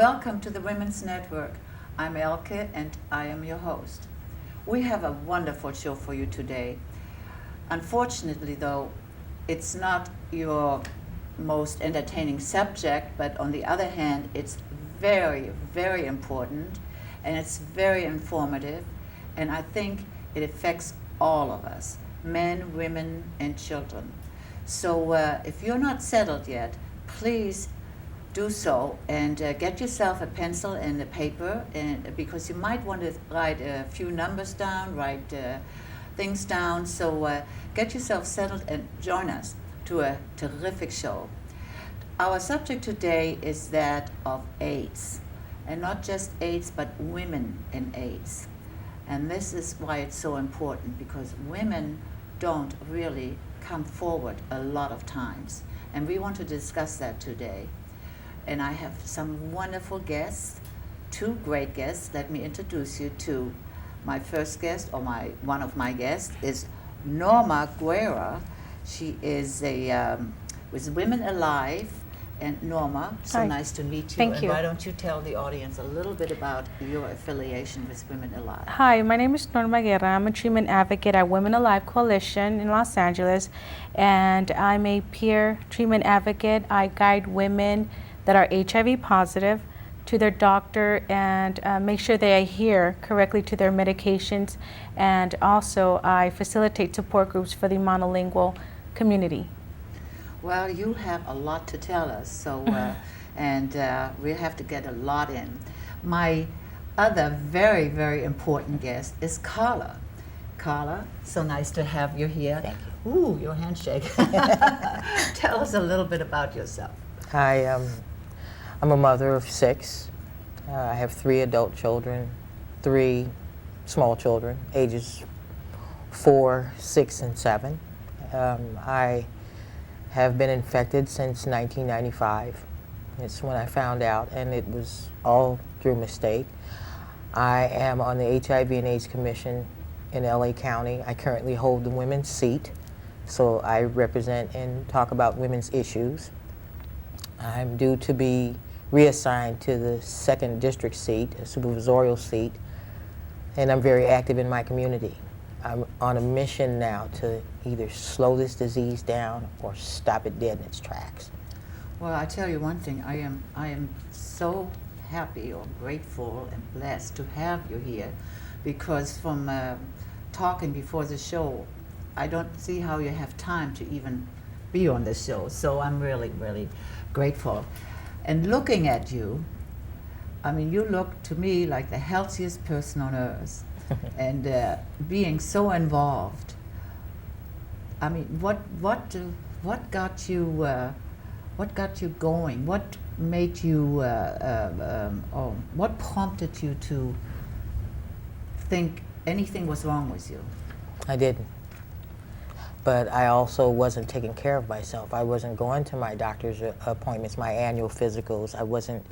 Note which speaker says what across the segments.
Speaker 1: Welcome to the Women's Network. I'm Elke and I am your host. We have a wonderful show for you today. Unfortunately, though, it's not your most entertaining subject, but on the other hand, it's very, very important and it's very informative, and I think it affects all of us, men, women, and children. So if you're not settled yet, please do so and get yourself a pencil and a paper, and because you might want to write a few numbers down, write things down. So get yourself settled and join us to a terrific show. Our subject today is that of AIDS, and not just AIDS, but women and AIDS. And this is why it's so important, because women don't really come forward a lot of times. And we want to discuss that today. And I have some wonderful guests, two great guests. Let me introduce you to my first guest, or one of my guests is Norma Guerra. She is with Women Alive. And Norma, so
Speaker 2: Hi.
Speaker 1: nice to meet you.
Speaker 2: Thank you.
Speaker 1: Why don't you tell the audience a little bit about your affiliation with Women Alive?
Speaker 2: Hi, my name is Norma Guerra. I'm a treatment advocate at Women Alive Coalition in Los Angeles, and I'm a peer treatment advocate. I guide women that are HIV positive to their doctor and make sure they adhere correctly to their medications, and also I facilitate support groups for the monolingual community.
Speaker 1: Well, you have a lot to tell us, so and we have to get a lot in. My other very, very important guest is Carla. Carla, so nice to have you here.
Speaker 3: Thank you.
Speaker 1: Ooh, your handshake. Tell us a little bit about yourself.
Speaker 3: Hi, I'm a mother of 6. I have 3 adult children, 3 small children, ages 4, 6, and 7. I have been infected since 1995. It's when I found out, and it was all through mistake. I am on the HIV and AIDS Commission in LA County. I currently hold the women's seat, so I represent and talk about women's issues. I'm due to be reassigned to the 2nd district seat, a supervisorial seat, and I'm very active in my community. I'm on a mission now to either slow this disease down or stop it dead in its tracks.
Speaker 1: Well, I tell you one thing, I am so happy or grateful and blessed to have you here, because from talking before the show, I don't see how you have time to even be on the show. So I'm really, really grateful. And looking at you, I mean, you look to me like the healthiest person on earth. And being so involved. I mean, what got you going? What made you? What prompted you to think anything was wrong with you?
Speaker 3: I didn't. But I also wasn't taking care of myself. I wasn't going to my doctor's appointments, my annual physicals. I wasn't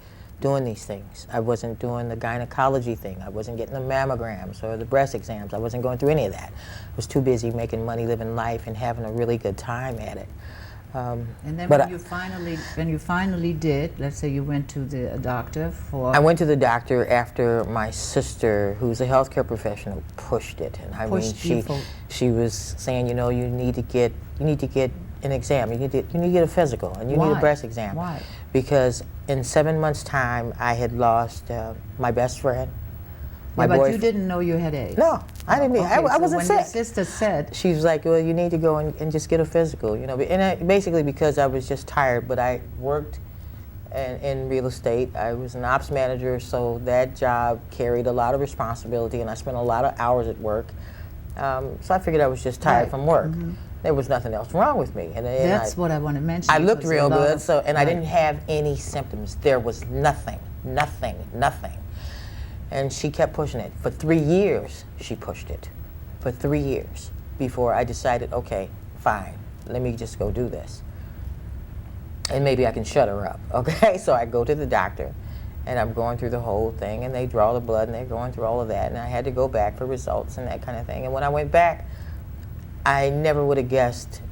Speaker 3: doing these things. I wasn't doing the gynecology thing. I wasn't getting the mammograms or the breast exams. I wasn't going through any of that. I was too busy making money, living life, and having a really good time at it.
Speaker 1: And then when you finally did, let's say you went to the doctor for...
Speaker 3: I went to the doctor after my sister, who's a healthcare professional, pushed it. And I mean, she was saying, you know, you need to get an exam. You need to get a physical, and you need a breast exam.
Speaker 1: Why?
Speaker 3: Because in 7 months' time, I had lost my best friend, my
Speaker 1: but
Speaker 3: boyfriend.
Speaker 1: you didn't know you had AIDS.
Speaker 3: No, I didn't.
Speaker 1: Okay,
Speaker 3: I wasn't
Speaker 1: when
Speaker 3: sick.
Speaker 1: Your sister said,
Speaker 3: she was like, well, you need to go and just get a physical, you know. And basically because I was just tired, but I worked in real estate. I was an ops manager, so that job carried a lot of responsibility, and I spent a lot of hours at work. So I figured I was just tired from work. Mm-hmm. There was nothing else wrong with me. And
Speaker 1: that's what I want to mention.
Speaker 3: I looked real good, and I didn't have any symptoms. There was nothing. And she kept pushing it. For 3 years, she pushed it. For 3 years before I decided, okay, fine, let me just go do this. And maybe I can shut her up, okay? So I go to the doctor, and I'm going through the whole thing, and they draw the blood, and they're going through all of that, and I had to go back for results and that kind of thing. And when I went back, I never would have guessed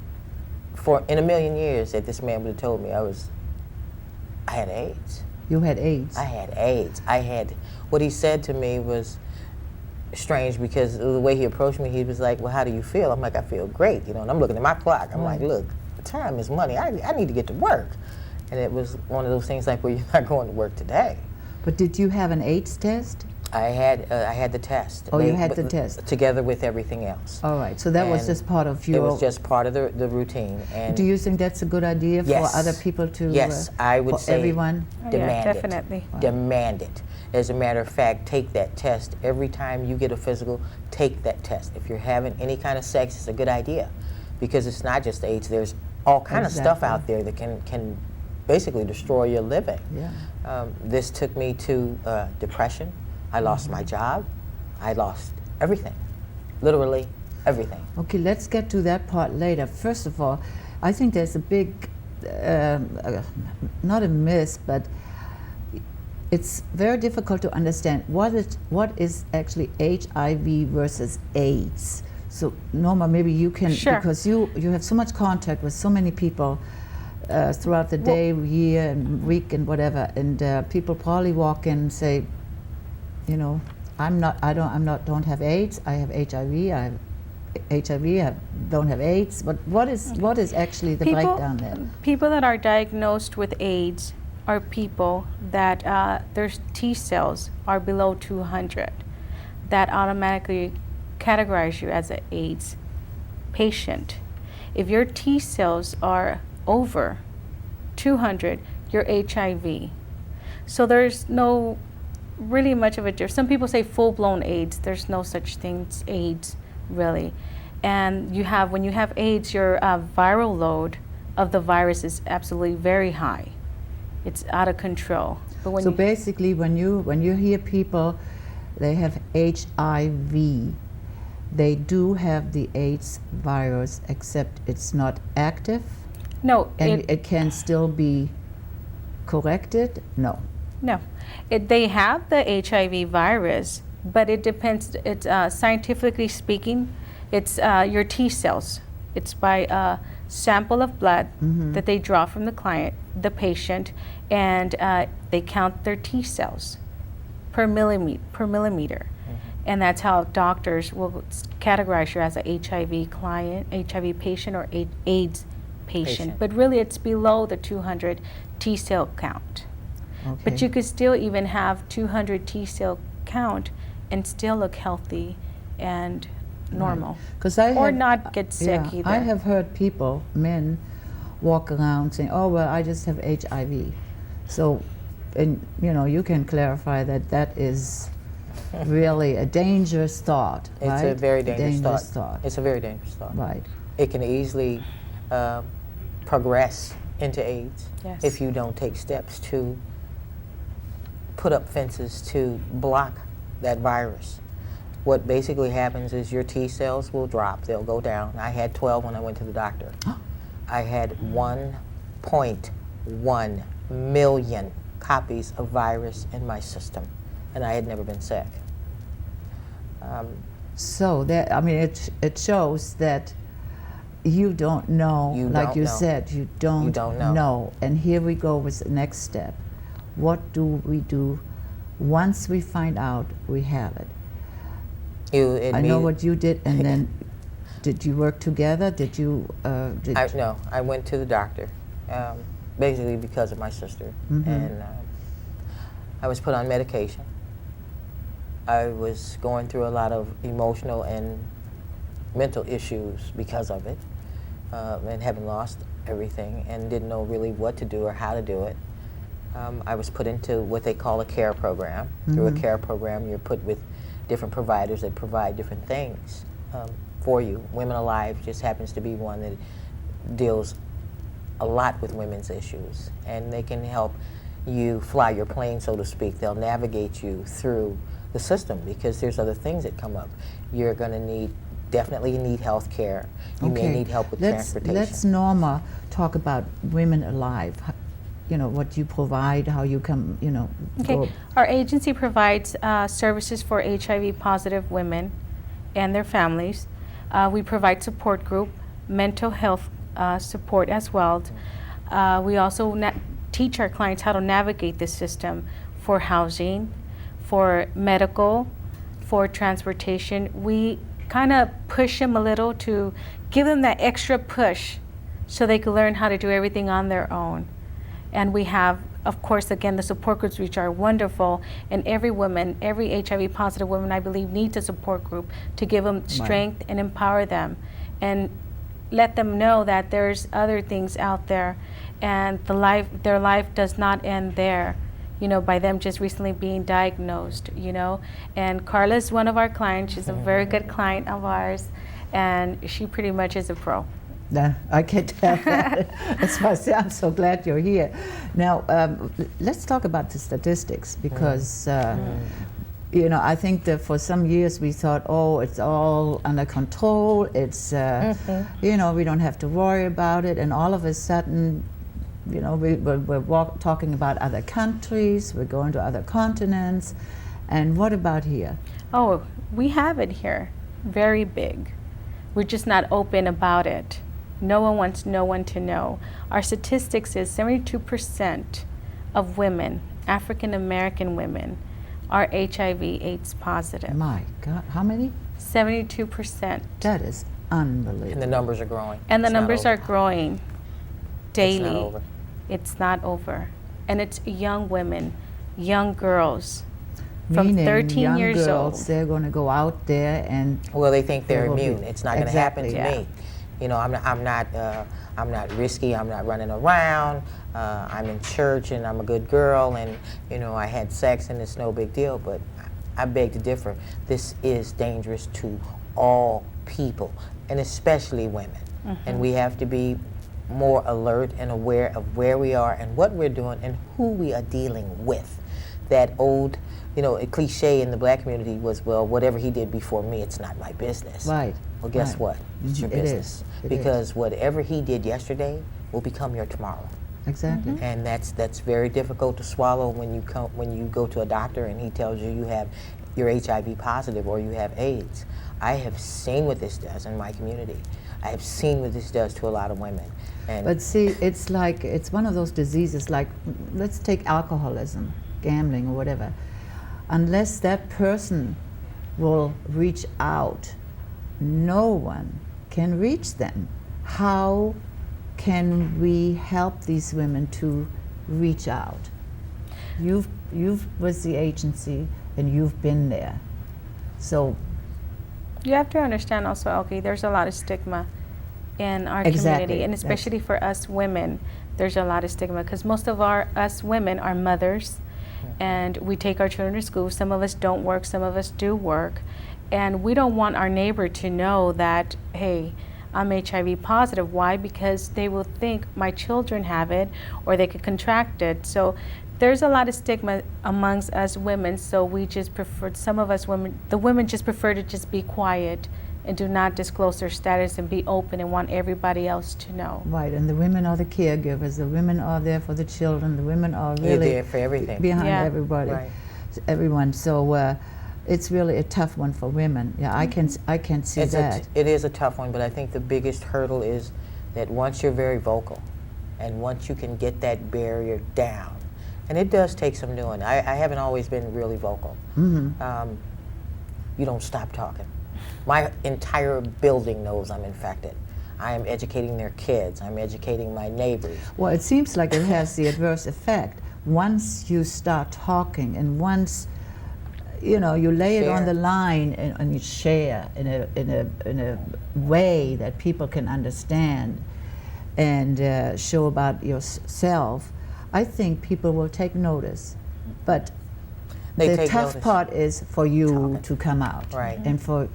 Speaker 3: in a million years that this man would have told me I had AIDS.
Speaker 1: You had AIDS.
Speaker 3: I had AIDS. What he said to me was strange because the way he approached me, he was like, well, how do you feel? I'm like, I feel great, and I'm looking at my clock. I'm like, look, time is money. I need to get to work. And it was one of those things like, well, you're not going to work today.
Speaker 1: But did you have an AIDS test?
Speaker 3: I had the test.
Speaker 1: Oh, you had the test.
Speaker 3: Together with everything else.
Speaker 1: All right, so that was just part of your...
Speaker 3: It was just part of the routine. And
Speaker 1: do you think that's a good idea for other people to...
Speaker 3: Yes, I would
Speaker 1: for
Speaker 3: say
Speaker 1: everyone?
Speaker 3: Demand
Speaker 2: yeah, definitely.
Speaker 3: it. Wow. Demand it. As a matter of fact, take that test. Every time you get a physical, take that test. If you're having any kind of sex, it's a good idea. Because it's not just AIDS. There's all kind of stuff out there that can basically destroy your living.
Speaker 1: Yeah.
Speaker 3: This took me to depression. I lost my job. I lost everything, literally everything.
Speaker 1: Okay, let's get to that part later. First of all, I think there's a big, not a miss, but it's very difficult to understand what is actually HIV versus AIDS. So Norma, maybe you can, because you have so much contact with so many people throughout the day, year, and week, and whatever, and people probably walk in and say, don't have AIDS. I have HIV. I have HIV. I don't have AIDS. But what is actually the breakdown there?
Speaker 2: People that are diagnosed with AIDS are people that their T cells are below 200. That automatically categorize you as an AIDS patient. If your T cells are over 200, you're HIV. So there's no really much of a difference. Some people say full-blown AIDS. There's no such thing as AIDS, really. And when you have AIDS, your viral load of the virus is absolutely very high. It's out of control. But when
Speaker 1: basically, when you hear people, they have HIV, they do have the AIDS virus, except it's not active.
Speaker 2: No,
Speaker 1: and it can still be corrected. No.
Speaker 2: They have the HIV virus, but it depends. It's scientifically speaking, it's your T cells. It's by a sample of blood that they draw from the patient, and they count their T cells per millimeter. And that's how doctors will categorize you as a HIV client, HIV patient, or AIDS patient. But really, it's below the 200 T cell count. Okay. But you could still even have 200 T cell count and still look healthy and normal, or not get sick either.
Speaker 1: I have heard people, men, walk around saying, "Oh well, I just have HIV." So, and you can clarify that is really a dangerous thought.
Speaker 3: It's a very dangerous thought. It's a very dangerous thought.
Speaker 1: Right.
Speaker 3: It can easily progress into AIDS if you don't take steps to put up fences to block that virus. What basically happens is your T cells will drop, they'll go down. I had 12 when I went to the doctor. I had 1.1 million copies of virus in my system, and I had never been sick.
Speaker 1: So that, it shows that you don't know, said, you don't know. And here we go with the next step. What do we do once we find out we have it? I know what you did, and then did you work together? Did you?
Speaker 3: No, I went to the doctor, basically because of my sister, and I was put on medication. I was going through a lot of emotional and mental issues because of it, and having lost everything and didn't know really what to do or how to do it. I was put into what they call a care program. Through a care program, you're put with different providers that provide different things for you. Women Alive just happens to be one that deals a lot with women's issues, and they can help you fly your plane, so to speak. They'll navigate you through the system because there's other things that come up. You're going to definitely need health care. You may need help with transportation.
Speaker 1: Let's, Norma, talk about Women Alive. What you provide, how you come,
Speaker 2: Okay, our agency provides services for HIV-positive women and their families. We provide support group, mental health support as well. We also teach our clients how to navigate the system for housing, for medical, for transportation. We kind of push them a little to give them that extra push so they can learn how to do everything on their own. And we have, of course, again, the support groups, which are wonderful. And every woman, every HIV positive woman, I believe, needs a support group to give them strength and empower them and let them know that there's other things out there, and their life does not end there, by them just recently being diagnosed, And Carla is one of our clients. She's a very good client of ours, and she pretty much is a pro.
Speaker 1: I can tell that. That's why I say I'm so glad you're here. Now, let's talk about the statistics, because I think that for some years we thought, it's all under control. It's we don't have to worry about it, and all of a sudden, we're talking about other countries. We're going to other continents, and what about here?
Speaker 2: Oh, we have it here, very big. We're just not open about it. No one wants no one to know. Our statistics is 72% of women, African American women, are HIV/AIDS positive.
Speaker 1: My God, how many?
Speaker 2: 72%.
Speaker 1: That is unbelievable.
Speaker 3: And the numbers are growing.
Speaker 2: And the numbers are growing daily.
Speaker 3: It's not over.
Speaker 2: It's not over. And it's young women, young girls, from
Speaker 1: Meaning
Speaker 2: 13
Speaker 1: young
Speaker 2: years
Speaker 1: girls,
Speaker 2: old.
Speaker 1: they're going to go out there and
Speaker 3: Well, they think they're
Speaker 1: They will be-
Speaker 3: immune. It's not going to happen to
Speaker 1: Exactly.
Speaker 3: me. I'm not risky. I'm not running around. I'm in church and I'm a good girl, and I had sex and it's no big deal. But I beg to differ. This is dangerous to all people, and especially women. And we have to be more alert and aware of where we are and what we're doing and who we are dealing with. That old, a cliche in the black community was, well, whatever he did before me, it's not my business.
Speaker 1: right.
Speaker 3: Well, guess
Speaker 1: right.
Speaker 3: what? It's your
Speaker 1: It
Speaker 3: business.
Speaker 1: is. It
Speaker 3: Because whatever he did yesterday will become your tomorrow.
Speaker 1: Exactly.
Speaker 3: And that's very difficult to swallow when you go to a doctor and he tells you you're HIV positive or you have AIDS. I have seen what this does in my community. I have seen what this does to a lot of women. And
Speaker 1: But see, it's one of those diseases, like, let's take alcoholism, gambling, or whatever. Unless that person will reach out, no one can reach them. How can we help these women to reach out? You've was the agency, and you've been there. So
Speaker 2: You have to understand also, okay, there's a lot of stigma in our
Speaker 1: Exactly.
Speaker 2: community, and especially for us women, there's a lot of stigma because most of us women are mothers, and we take our children to school. Some of us don't work, some of us do work, and we don't want our neighbor to know that, hey, I'm HIV positive. Why? Because they will think my children have it, or they could contract it. So there's a lot of stigma amongst us women, so we just prefer, some of us women, the women just prefer to just be quiet and do not disclose their status and be open and want everybody else to know.
Speaker 1: right, and the women are the caregivers. The women are there for the children. The women are
Speaker 3: you're
Speaker 1: really
Speaker 3: there for everything.
Speaker 1: behind
Speaker 2: Yeah.
Speaker 1: everybody,
Speaker 3: Right.
Speaker 1: everyone. So it's really a tough one for women. Yeah, I can see that.
Speaker 3: It is a tough one, but I think the biggest hurdle is that once you're very vocal and once you can get that barrier down, and it does take some doing. I haven't always been really vocal. You don't stop talking. My entire building knows I'm infected. I am educating their kids. I'm educating my neighbors.
Speaker 1: Well, it seems like it has the adverse effect. Once you start talking, and once you lay it on
Speaker 3: Share.
Speaker 1: the line, and you share in a way that people can understand, and show about yourself, I think people will take notice. But
Speaker 3: They
Speaker 1: the
Speaker 3: take
Speaker 1: tough
Speaker 3: notice.
Speaker 1: part is for you
Speaker 3: Talking.
Speaker 1: to come out,
Speaker 3: Right.
Speaker 1: and for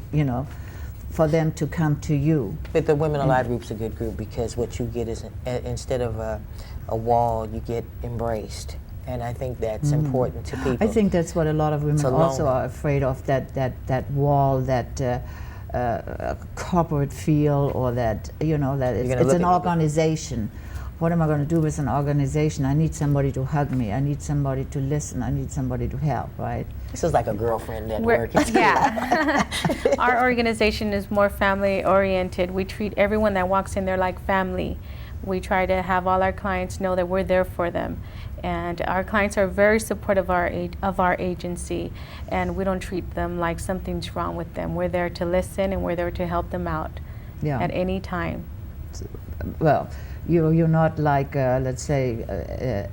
Speaker 1: them to come to you.
Speaker 3: But the Women Alive group's a good group because what you get is, instead of a wall, you get embraced. And I think that's important to people.
Speaker 1: I think that's what a lot of women
Speaker 3: It's
Speaker 1: also
Speaker 3: alone.
Speaker 1: are afraid of, that wall, that corporate feel, or that, that
Speaker 3: gonna
Speaker 1: it's
Speaker 3: look
Speaker 1: an
Speaker 3: at me.
Speaker 1: organization. What am I going to do with an organization? I need somebody to hug me. I need somebody to listen. I need somebody to help, right?
Speaker 3: This is like a girlfriend at work.
Speaker 2: Yeah. Our organization is more family oriented. We treat everyone that walks in there like family. We try to have all our clients know that we're there for them. And our clients are very supportive of our agency, and we don't treat them like something's wrong with them. We're there to listen, and we're there to help them out at any time.
Speaker 1: Well, you're not like, let's say,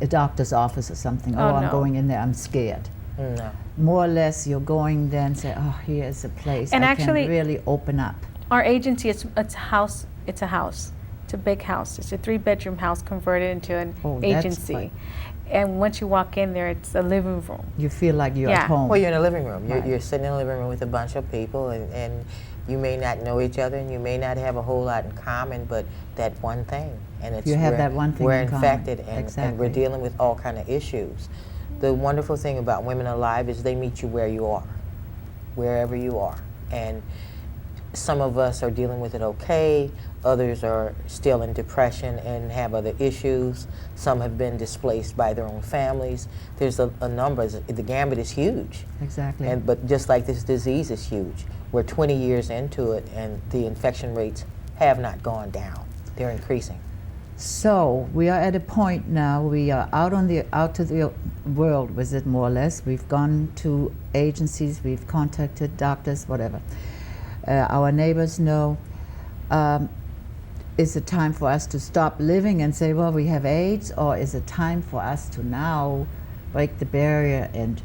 Speaker 1: a doctor's office or something.
Speaker 2: Oh,
Speaker 1: I'm
Speaker 2: no.
Speaker 1: going in there, I'm scared.
Speaker 3: No.
Speaker 1: More or less, you're going there and say, oh, here's a place
Speaker 2: And
Speaker 1: I
Speaker 2: actually,
Speaker 1: can really open up.
Speaker 2: Our agency, it's a house. It's a house. It's a big house. It's a 3-bedroom house converted into an agency.
Speaker 1: That's
Speaker 2: And once you walk in there, it's a living room.
Speaker 1: You feel like you're
Speaker 2: Yeah.
Speaker 1: at home.
Speaker 3: Well, you're in a living room.
Speaker 1: Right.
Speaker 3: You're sitting in a living room with a bunch of people, and you may not know each other, and you may not have a whole lot in common, but that one thing. And it's
Speaker 1: You have that one thing
Speaker 3: we're
Speaker 1: in common.
Speaker 3: infected, and we're
Speaker 1: Exactly.
Speaker 3: dealing with all kind of issues. The wonderful thing about Women Alive is they meet you where you are, wherever you are. And some of us are dealing with it okay, others are still in depression and have other issues. Some have been displaced by their own families. There's a number, the gambit is huge.
Speaker 1: Exactly.
Speaker 3: But just like this disease is huge, we're 20 years into it and the infection rates have not gone down. They're increasing.
Speaker 1: So we are at a point now. We are out to the world with it, more or less. We've gone to agencies. We've contacted doctors, whatever. Our neighbors know. Is it time for us to stop living and say, well, we have AIDS, or is it time for us to now break the barrier and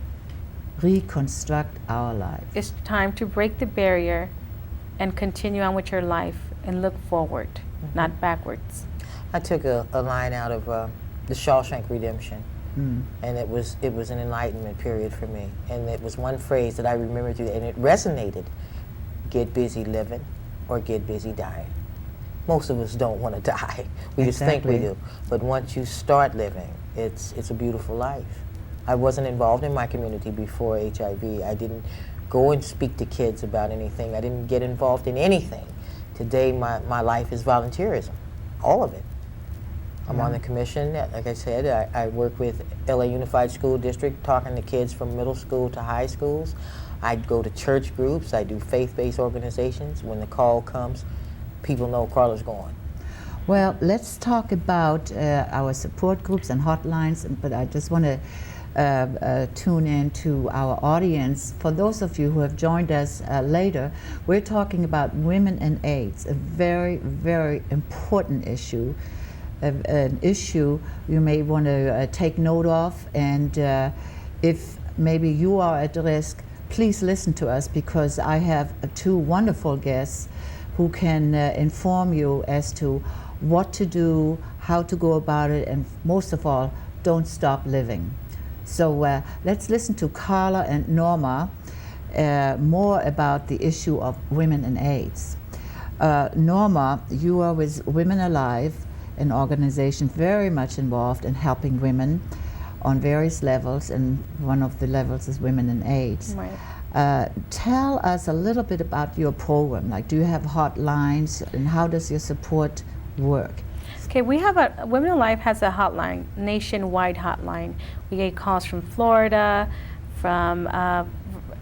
Speaker 1: reconstruct our lives?
Speaker 2: It's time to break the barrier and continue on with your life and look forward, not backwards.
Speaker 3: I took a line out of the Shawshank Redemption, and it was an enlightenment period for me. And it was one phrase that I remember through, and it resonated: get busy living or get busy dying. Most of us don't want to die. We just think we do. But once you start living, it's a beautiful life. I wasn't involved in my community before HIV. I didn't go and speak to kids about anything. I didn't get involved in anything. Today, my life is volunteerism, all of it. I'm on the commission. Like I said, I work with LA Unified School District, talking to kids from middle school to high schools. I go to church groups. I do faith-based organizations. When the call comes, people know Carla's going.
Speaker 1: Well, let's talk about our support groups and hotlines, but I just want to tune in to our audience. For those of you who have joined us later, we're talking about women and AIDS, a very, very important issue, an issue you may want to take note of, and if maybe you are at risk, please listen to us, because I have 2 wonderful guests who can inform you as to what to do, how to go about it, and most of all, don't stop living. So let's listen to Carla and Norma more about the issue of women and AIDS. Norma, you are with Women Alive, an organization very much involved in helping women on various levels, and one of the levels is Women and AIDS.
Speaker 2: Right.
Speaker 1: Tell us a little bit about your program. Like, do you have hotlines, and how does your support work?
Speaker 2: Okay, we have Women Alive has a hotline, nationwide hotline. We get calls from Florida, from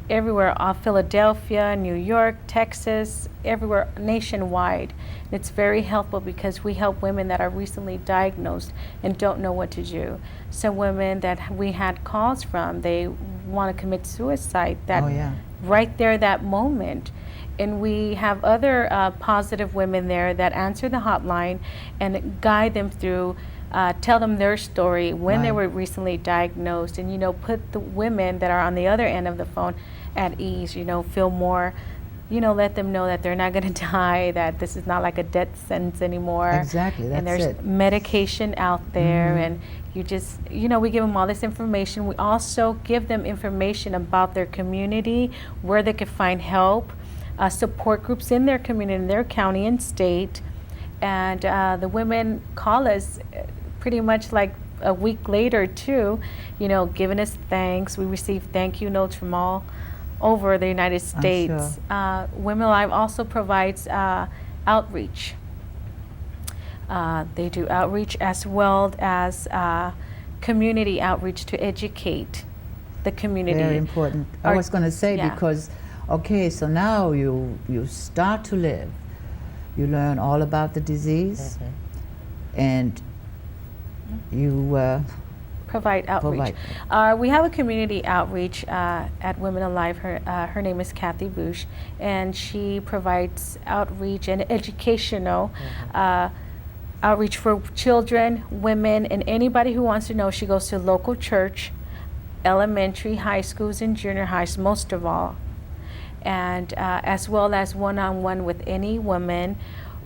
Speaker 2: everywhere, Philadelphia, New York, Texas, everywhere, nationwide. And it's very helpful because we help women that are recently diagnosed and don't know what to do. Some women that we had calls from, they want to commit suicide, that right there, that moment. And we have other positive women there that answer the hotline and guide them through, tell them their story, when they were recently diagnosed, and, you know, put the women that are on the other end of the phone at ease, you know, feel more, you know, let them know that they're not going to die, that this is not like a death sentence anymore.
Speaker 1: Exactly, that's
Speaker 2: and there's
Speaker 1: it.
Speaker 2: medication out there, and you just, you know, we give them all this information. We also give them information about their community, where they can find help, support groups in their community, in their county and state. And the women call us pretty much like a week later too, you know, giving us thanks. We receive thank you notes from all over the United States. Women Alive also provides outreach. They do outreach as well as community outreach to educate the community.
Speaker 1: Very important. I was going to say, because, okay, so now you start to live. You learn all about the disease. and you
Speaker 2: Provide outreach. We have a community outreach at Women Alive. Her name is Kathy Bush, and she provides outreach and educational outreach for children, women, and anybody who wants to know. She goes to local church, elementary, high schools, and junior highs, most of all, and as well as one-on-one with any woman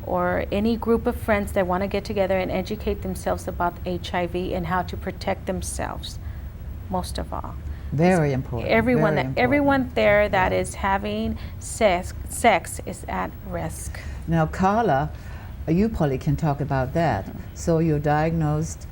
Speaker 2: or any group of friends that want to get together and educate themselves about HIV and how to protect themselves, most of all.
Speaker 1: very important.
Speaker 2: Everyone,
Speaker 1: very important.
Speaker 2: everyone there that is having sex is at risk.
Speaker 1: Now, Carla, you probably can talk about that. So you're diagnosed,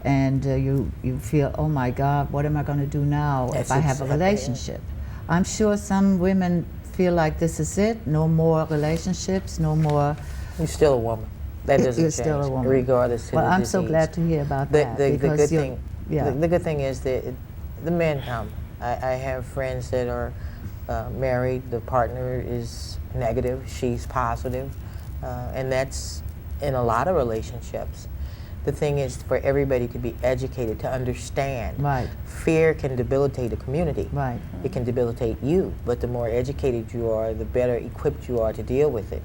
Speaker 1: and you feel, oh my God, what am I going to do now if I have a relationship? I'm sure some women feel like this is it, no more relationships, no more.
Speaker 3: You're still a woman. That doesn't
Speaker 1: You're
Speaker 3: change,
Speaker 1: still a woman.
Speaker 3: regardless of
Speaker 1: Well,
Speaker 3: the
Speaker 1: I'm
Speaker 3: disease.
Speaker 1: so glad to hear about
Speaker 3: The
Speaker 1: that.
Speaker 3: good
Speaker 1: because you're-
Speaker 3: thing,
Speaker 1: yeah.
Speaker 3: the good thing is that the men come. I have friends that are married. The partner is negative. She's positive, and that's in a lot of relationships. The thing is for everybody to be educated to understand.
Speaker 1: Right.
Speaker 3: Fear can debilitate a community.
Speaker 1: Right.
Speaker 3: It can debilitate you, but the more educated you are, the better equipped you are to deal with it.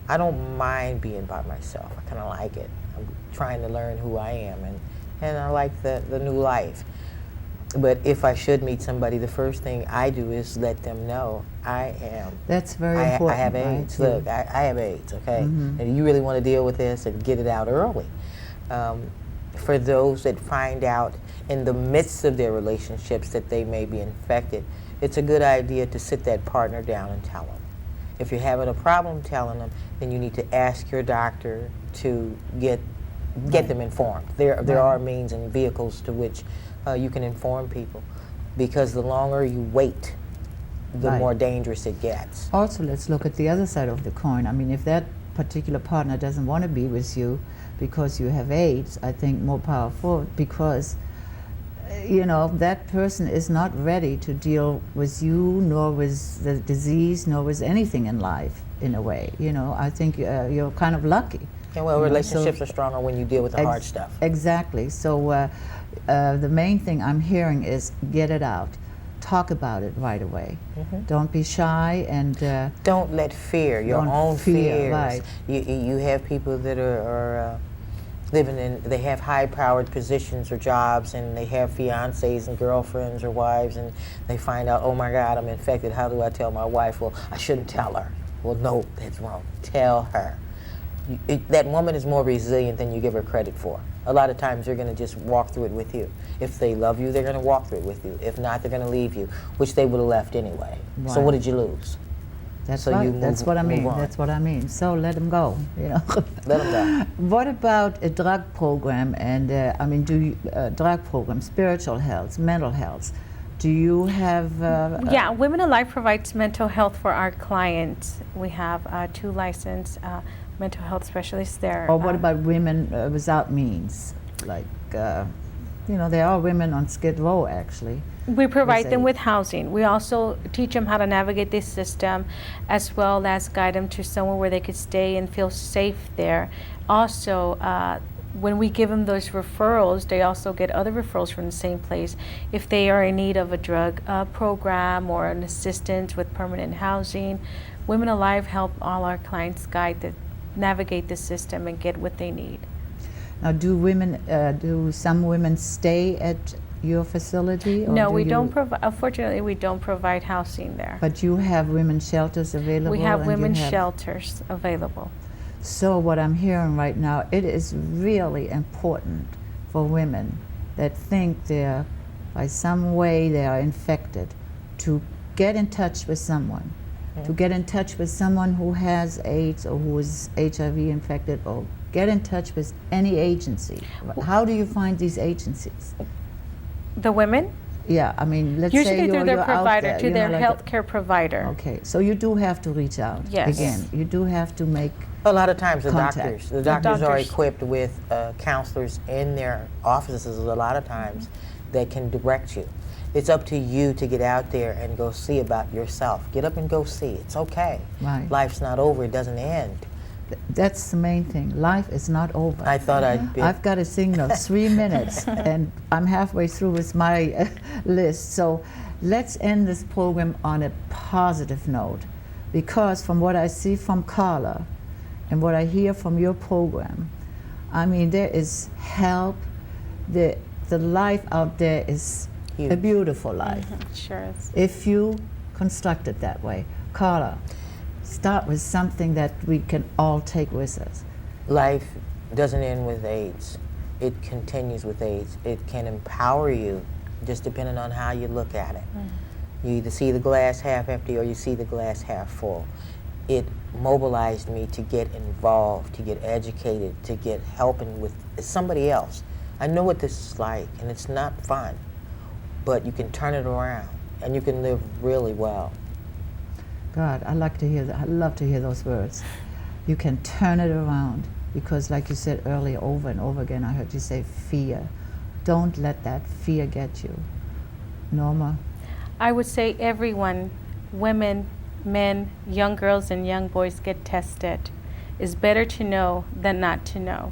Speaker 3: I don't mind being by myself. I kind of like it. I'm trying to learn who I am, and I like the new life. But if I should meet somebody, the first thing I do is let them know I am.
Speaker 1: That's very
Speaker 3: I
Speaker 1: important.
Speaker 3: have
Speaker 1: right?
Speaker 3: AIDS. Look, I have AIDS, okay? And you really want to deal with this and get it out early. For those that find out in the midst of their relationships that they may be infected, it's a good idea to sit that partner down and tell them. If you're having a problem telling them, then you need to ask your doctor to get them informed. There are means and vehicles to which you can inform people, because the longer you wait, the
Speaker 1: Right.
Speaker 3: more dangerous it gets.
Speaker 1: Also, let's look at the other side of the coin. I mean, if that particular partner doesn't want to be with you because you have AIDS, I think more powerful, because that person is not ready to deal with you, nor with the disease, nor with anything in life, in a way. I think you're kind of lucky.
Speaker 3: And well, relationships are stronger when you deal with the hard stuff.
Speaker 1: Exactly. So the main thing I'm hearing is get it out. Talk about it right away. Don't be shy, and
Speaker 3: Don't let fear, your
Speaker 1: Don't
Speaker 3: own
Speaker 1: fear,
Speaker 3: fears.
Speaker 1: right.
Speaker 3: You have people that are living in, they have high-powered positions or jobs, and they have fiancés and girlfriends or wives, and they find out, oh my God, I'm infected. How do I tell my wife? Well, I shouldn't tell her. Well, no, that's wrong. Tell her. That woman is more resilient than you give her credit for. A lot of times they're going to just walk through it with you. If they love you, they're going to walk through it with you. If not, they're going to leave you, which they would have left anyway. So
Speaker 1: Right.
Speaker 3: what did you lose?
Speaker 1: that's
Speaker 3: So
Speaker 1: right.
Speaker 3: you move-
Speaker 1: That's what I mean.
Speaker 3: move on.
Speaker 1: That's what I mean. So let them go.
Speaker 3: Let them go.
Speaker 1: What about a drug program and do you, drug program, spiritual health, mental health? Do you have?
Speaker 2: Yeah, Women Alive provides mental health for our clients. We have 2 licensed mental health specialists there.
Speaker 1: Or what about women without means? Like, there are women on Skid Row actually.
Speaker 2: We provide them
Speaker 1: AIDS?
Speaker 2: with housing. We also teach them how to navigate this system, as well as guide them to somewhere where they could stay and feel safe there. Also, when we give them those referrals, they also get other referrals from the same place if they are in need of a drug program or an assistance with permanent housing. Women Alive help all our clients navigate the system and get what they need.
Speaker 1: Now, do some women stay at your facility? Or
Speaker 2: No,
Speaker 1: do
Speaker 2: we
Speaker 1: you-
Speaker 2: don't provide. Unfortunately, we don't provide housing there.
Speaker 1: But you have women's shelters available.
Speaker 2: We have
Speaker 1: and you
Speaker 2: women's
Speaker 1: have-
Speaker 2: shelters available.
Speaker 1: So what I'm hearing right now, it is really important for women that think by some way they are infected, to get in touch with someone, to get in touch with someone who has AIDS or who is HIV infected, or get in touch with any agency. How do you find these agencies?
Speaker 2: The women?
Speaker 1: Yeah, I mean, let's say
Speaker 2: Usually through their
Speaker 1: you're out
Speaker 2: provider,
Speaker 1: there,
Speaker 2: to
Speaker 1: you know,
Speaker 2: their
Speaker 1: like
Speaker 2: healthcare provider.
Speaker 1: Okay, so you do have to reach out.
Speaker 2: Yes.
Speaker 1: Again, you do have to make.
Speaker 3: A lot of times the
Speaker 1: Contact.
Speaker 3: doctors are
Speaker 2: doctors.
Speaker 3: equipped with counselors in their offices a lot of times that can direct you. It's up to you to get out there and go see about yourself. Get up and go see. It's okay.
Speaker 1: Right.
Speaker 3: Life's not over. It doesn't end.
Speaker 1: That's the main thing. Life is not over.
Speaker 3: I thought I'd be.
Speaker 1: I've got a signal 3 minutes, and I'm halfway through with my list. So let's end this program on a positive note, because from what I see from Carla and what I hear from your program, I mean, there is help. The life out there is a
Speaker 3: Huge.
Speaker 1: beautiful life.
Speaker 2: Sure is.
Speaker 1: If you construct it that way. Carla, start with something that we can all take with us.
Speaker 3: Life doesn't end with AIDS. It continues with AIDS. It can empower you, just depending on how you look at it. You either see the glass half empty or you see the glass half full. It mobilized me to get involved, to get educated, to get helping with somebody else. I know what this is like, and it's not fun, but you can turn it around, and you can live really well.
Speaker 1: God, I like to hear that. I love to hear those words. You can turn it around, because like you said earlier, over and over again, I heard you say fear. Don't let that fear get you. Norma?
Speaker 2: I would say everyone, women, men, young girls and young boys, get tested. It's better to know than not to know.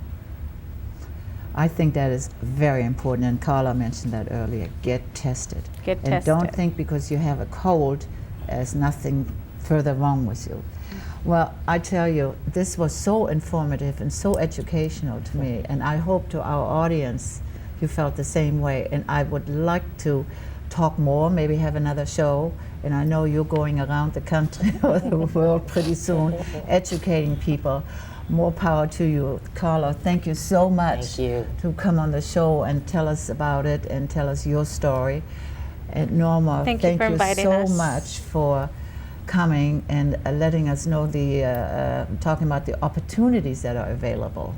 Speaker 1: I think that is very important, and Carla mentioned that earlier. Get tested.
Speaker 2: Get
Speaker 1: and
Speaker 2: tested.
Speaker 1: don't think because you have a cold, there's nothing further wrong with you. Well, I tell you, this was so informative and so educational to me, and I hope to our audience you felt the same way. And I would like to talk more, maybe have another show, and I know you're going around the country or the world pretty soon, educating people. More power to you. Carla, thank you so much
Speaker 3: Thank you.
Speaker 1: to come on the show and tell us about it and tell us your story. And Norma,
Speaker 2: Thank you for inviting
Speaker 1: so
Speaker 2: us.
Speaker 1: much for coming and letting us know talking about the opportunities that are available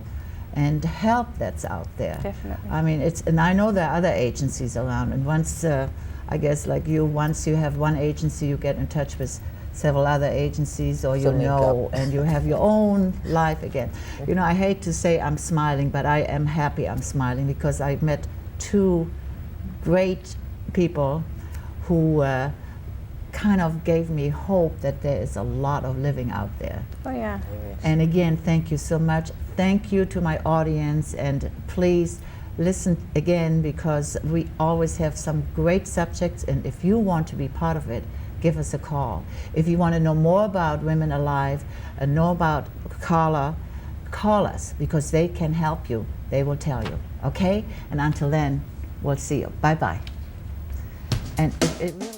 Speaker 1: and help that's out there.
Speaker 2: Definitely.
Speaker 1: I mean, and I know there are other agencies around, and once, I guess like you, once you have one agency, you get in touch with several other agencies, or you
Speaker 3: link
Speaker 1: know,
Speaker 3: up.
Speaker 1: and you have your own life again. You know, I hate to say I'm smiling, but I am happy I'm smiling, because I met two great people who kind of gave me hope that there is a lot of living out there.
Speaker 2: Oh yeah.
Speaker 1: And again, thank you so much. Thank you to my audience, and please listen again, because we always have some great subjects, and if you want to be part of it, give us a call. If you want to know more about Women Alive and know about Carla, call us, because they can help you. They will tell you, okay? And until then, we'll see you. Bye-bye. And it really